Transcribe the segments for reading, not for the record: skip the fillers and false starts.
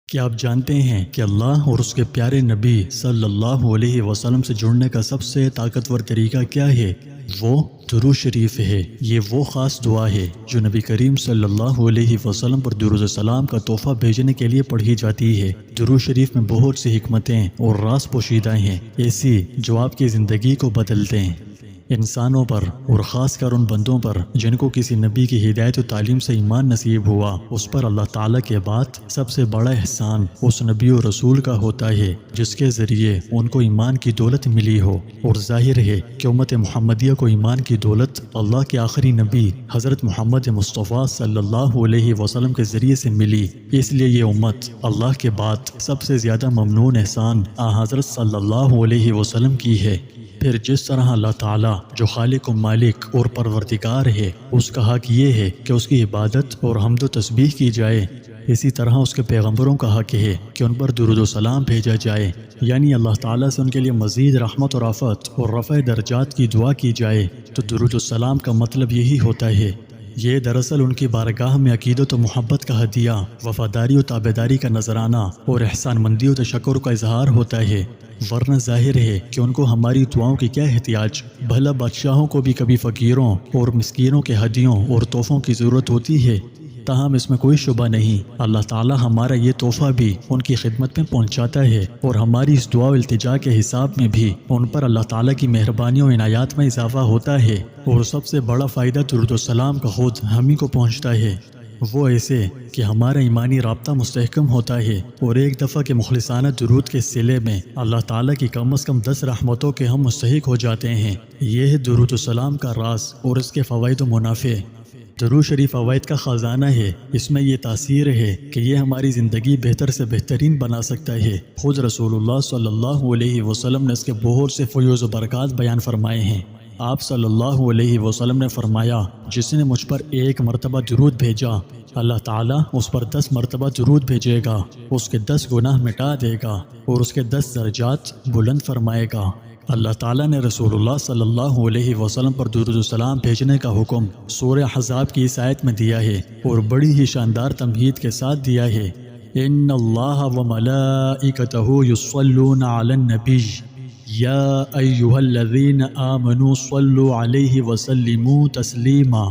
کیا آپ جانتے ہیں کہ اللہ اور اس کے پیارے نبی صلی اللہ علیہ وسلم سے جڑنے کا سب سے طاقتور طریقہ کیا ہے؟ وہ درود شریف ہے۔ یہ وہ خاص دعا ہے جو نبی کریم صلی اللہ علیہ وسلم پر درود و سلام کا تحفہ بھیجنے کے لیے پڑھی جاتی ہے۔ درود شریف میں بہت سی حکمتیں اور راز پوشیدہ ہیں، ایسی جو آپ کی زندگی کو بدل دیں۔ انسانوں پر اور خاص کر ان بندوں پر جن کو کسی نبی کی ہدایت و تعلیم سے ایمان نصیب ہوا، اس پر اللہ تعالیٰ کے بعد سب سے بڑا احسان اس نبی و رسول کا ہوتا ہے جس کے ذریعے ان کو ایمان کی دولت ملی ہو۔ اور ظاہر ہے کہ امت محمدیہ کو ایمان کی دولت اللہ کے آخری نبی حضرت محمد مصطفیٰ صلی اللہ علیہ وسلم کے ذریعے سے ملی، اس لیے یہ امت اللہ کے بعد سب سے زیادہ ممنون احسان حضرت صلی اللہ علیہ وسلم کی ہے۔ پھر جس طرح اللہ تعالیٰ جو خالق و مالک اور پروردگار ہے، اس کا حق یہ ہے کہ اس کی عبادت اور حمد و تسبیح کی جائے، اسی طرح اس کے پیغمبروں کا حق ہے کہ ان پر درود و سلام بھیجا جائے، یعنی اللہ تعالیٰ سے ان کے لیے مزید رحمت و رافت اور رفع درجات کی دعا کی جائے۔ تو درود و سلام کا مطلب یہی ہوتا ہے۔ یہ دراصل ان کی بارگاہ میں عقیدت و محبت کا ہدیہ، وفاداری و تابعداری کا نذرانہ اور احسان مندی و تشکر کا اظہار ہوتا ہے، ورنہ ظاہر ہے کہ ان کو ہماری دعاؤں کی کیا احتیاج۔ بھلا بادشاہوں کو بھی کبھی فقیروں اور مسکینوں کے ہدیوں اور تحفوں کی ضرورت ہوتی ہے، تاہم اس میں کوئی شبہ نہیں، اللہ تعالیٰ ہمارا یہ تحفہ بھی ان کی خدمت میں پہنچاتا ہے، اور ہماری اس دعا و التجا کے حساب میں بھی ان پر اللہ تعالیٰ کی مہربانی و عنایات میں اضافہ ہوتا ہے، اور سب سے بڑا فائدہ درود و سلام کا خود ہم ہی کو پہنچتا ہے، وہ ایسے کہ ہمارا ایمانی رابطہ مستحکم ہوتا ہے، اور ایک دفعہ کے مخلصانہ درود کے صلے میں اللہ تعالیٰ کی کم از کم 10 رحمتوں کے ہم مستحق ہو جاتے ہیں۔ یہ ہے درود و سلام کا راز اور اس کے فوائد و منافع۔ درود شریف فوائد کا خزانہ ہے، اس میں یہ تاثیر ہے کہ یہ ہماری زندگی بہتر سے بہترین بنا سکتا ہے۔ خود رسول اللہ صلی اللہ علیہ وسلم نے اس کے بہت سے فیوز و برکات بیان فرمائے ہیں۔ آپ صلی اللہ علیہ وسلم نے فرمایا، جس نے مجھ پر 1 مرتبہ درود بھیجا، اللہ تعالیٰ اس پر 10 مرتبہ درود بھیجے گا، اس کے 10 گناہ مٹا دے گا اور اس کے 10 درجات بلند فرمائے گا۔ اللہ تعالیٰ نے رسول اللہ صلی اللہ علیہ وسلم پر درود و سلام بھیجنے کا حکم سورہ احزاب کی اس آیت میں دیا ہے، اور بڑی ہی شاندار تمہید کے ساتھ دیا ہے۔ ان اللہ وملائکتہ یصلون علی النبی یا ایھا الذین آمنوا صلوا علیہ وسلموا تسلیما۔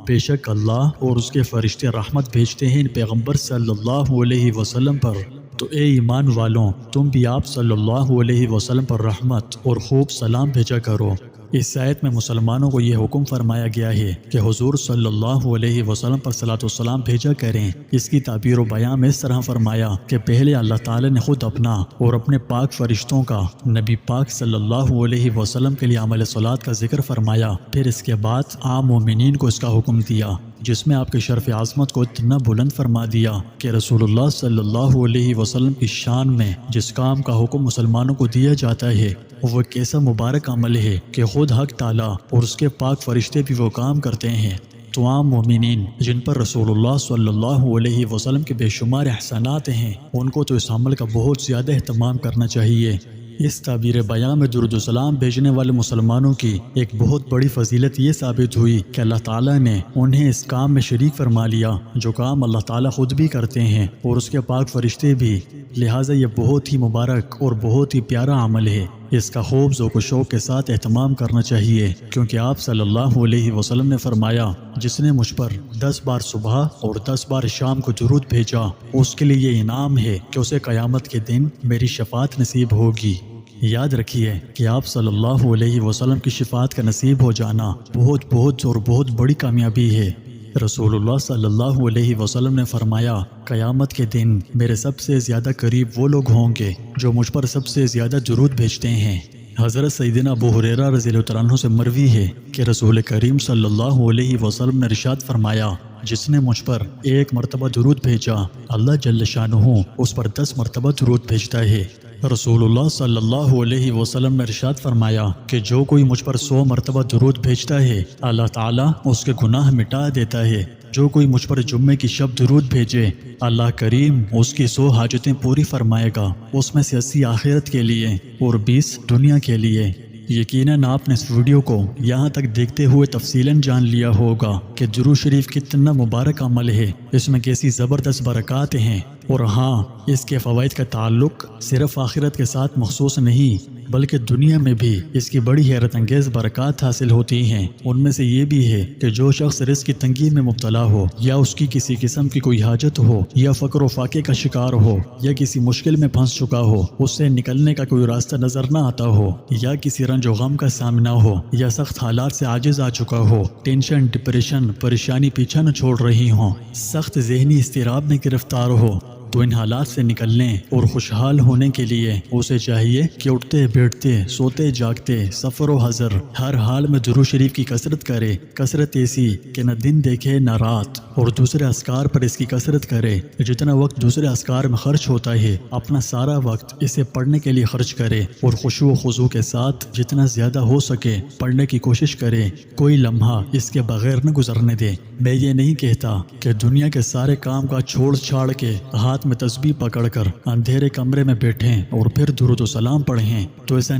بے شک اللہ اور اس کے فرشتے رحمت بھیجتے ہیں ان پیغمبر صلی اللہ علیہ وسلم پر، تو اے ایمان والوں، تم بھی آپ صلی اللہ علیہ وسلم پر رحمت اور خوب سلام بھیجا کرو۔ اس آیت میں مسلمانوں کو یہ حکم فرمایا گیا ہے کہ حضور صلی اللہ علیہ وسلم پر صلاۃ و سلام بھیجا کریں۔ اس کی تعبیر و بیان میں اس طرح فرمایا کہ پہلے اللہ تعالی نے خود اپنا اور اپنے پاک فرشتوں کا نبی پاک صلی اللہ علیہ وسلم کے لیے عمل صلاۃ کا ذکر فرمایا، پھر اس کے بعد عام مومنین کو اس کا حکم دیا، جس میں آپ کے شرف عظمت کو اتنا بلند فرما دیا کہ رسول اللہ صلی اللہ علیہ وسلم کی شان میں جس کام کا حکم مسلمانوں کو دیا جاتا ہے، وہ کیسا مبارک عمل ہے کہ خود حق تعالیٰ اور اس کے پاک فرشتے بھی وہ کام کرتے ہیں۔ تو عام مومنین جن پر رسول اللہ صلی اللہ علیہ وسلم کے بے شمار احسانات ہیں، ان کو تو اس عمل کا بہت زیادہ اہتمام کرنا چاہیے۔ اس تعبیر بیان میں درود و سلام بھیجنے والے مسلمانوں کی ایک بہت بڑی فضیلت یہ ثابت ہوئی کہ اللہ تعالیٰ نے انہیں اس کام میں شریک فرما لیا، جو کام اللہ تعالیٰ خود بھی کرتے ہیں اور اس کے پاک فرشتے بھی، لہٰذا یہ بہت ہی مبارک اور بہت ہی پیارا عمل ہے۔ اس کا خوب ذوق و شوق کے ساتھ اہتمام کرنا چاہیے، کیونکہ آپ صلی اللہ علیہ وسلم نے فرمایا، جس نے مجھ پر 10 بار صبح اور 10 بار شام کو درود بھیجا، اس کے لیے یہ انعام ہے کہ اسے قیامت کے دن میری شفاعت نصیب ہوگی۔ یاد رکھیے کہ آپ صلی اللہ علیہ وسلم کی شفاعت کا نصیب ہو جانا بہت اور بہت بڑی کامیابی ہے۔ رسول اللہ صلی اللہ علیہ وسلم نے فرمایا، قیامت کے دن میرے سب سے زیادہ قریب وہ لوگ ہوں گے جو مجھ پر سب سے زیادہ درود بھیجتے ہیں۔ حضرت سیدنا ابو ہریرہ رضی اللہ عنہ سے مروی ہے کہ رسول کریم صلی اللہ علیہ وسلم نے ارشاد فرمایا، جس نے مجھ پر 1 مرتبہ درود بھیجا، اللہ جل شانہ اس پر 10 مرتبہ درود بھیجتا ہے۔ رسول اللہ صلی اللہ علیہ وسلم نے ارشاد فرمایا کہ جو کوئی مجھ پر 100 مرتبہ درود بھیجتا ہے، اللہ تعالیٰ اس کے گناہ مٹا دیتا ہے۔ جو کوئی مجھ پر جمعے کی شب درود بھیجے، اللہ کریم اس کی 100 حاجتیں پوری فرمائے گا، اس میں سے 80 آخرت کے لیے اور 20 دنیا کے لیے۔ یقیناً آپ نے اس ویڈیو کو یہاں تک دیکھتے ہوئے تفصیلاً جان لیا ہوگا کہ درود شریف کتنا مبارک عمل ہے، اس میں کیسی زبردست برکات ہیں۔ اور ہاں، اس کے فوائد کا تعلق صرف آخرت کے ساتھ مخصوص نہیں بلکہ دنیا میں بھی اس کی بڑی حیرت انگیز برکات حاصل ہوتی ہیں۔ ان میں سے یہ بھی ہے کہ جو شخص رزق کی تنگی میں مبتلا ہو، یا اس کی کسی قسم کی کوئی حاجت ہو، یا فقر و فاقے کا شکار ہو، یا کسی مشکل میں پھنس چکا ہو، اس سے نکلنے کا کوئی راستہ نظر نہ آتا ہو، یا کسی رنج و غم کا سامنا ہو، یا سخت حالات سے عاجز آ چکا ہو، ٹینشن، ڈپریشن، پریشانی پیچھا نہ چھوڑ رہی ہوں، سخت ذہنی اضطراب میں گرفتار ہو، تو ان حالات سے نکلنے اور خوشحال ہونے کے لیے اسے چاہیے کہ اٹھتے بیٹھتے، سوتے جاگتے، سفر و حضر، ہر حال میں درود شریف کی کثرت کرے، کثرت ایسی کہ نہ دن دیکھے نہ رات، اور دوسرے اذکار پر اس کی کثرت کرے۔ جتنا وقت دوسرے اذکار میں خرچ ہوتا ہے، اپنا سارا وقت اسے پڑھنے کے لیے خرچ کرے، اور خشوع و خضوع کے ساتھ جتنا زیادہ ہو سکے پڑھنے کی کوشش کرے۔ کوئی لمحہ اس کے بغیر نہ گزرنے دے۔ میں یہ نہیں کہتا کہ دنیا کے سارے کام کا چھوڑ چھاڑ کے ہاتھ میں تسبیح پکڑ کر اندھیرے کمرے میں بیٹھیں اور پھر درود و سلام پڑھیں، تو ایسا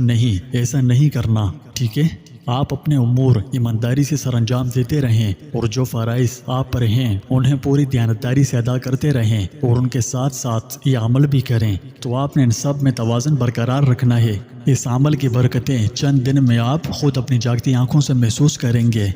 نہیں کرنا، ٹھیک ہے؟ آپ اپنے امور ایمانداری سے سر انجام دیتے رہیں، اور جو فرائض آپ پر ہیں انہیں پوری دیانتداری سے ادا کرتے رہیں، اور ان کے ساتھ ساتھ یہ عمل بھی کریں، تو آپ نے ان سب میں توازن برقرار رکھنا ہے۔ اس عمل کی برکتیں چند دن میں آپ خود اپنی جاگتی آنکھوں سے محسوس کریں گے۔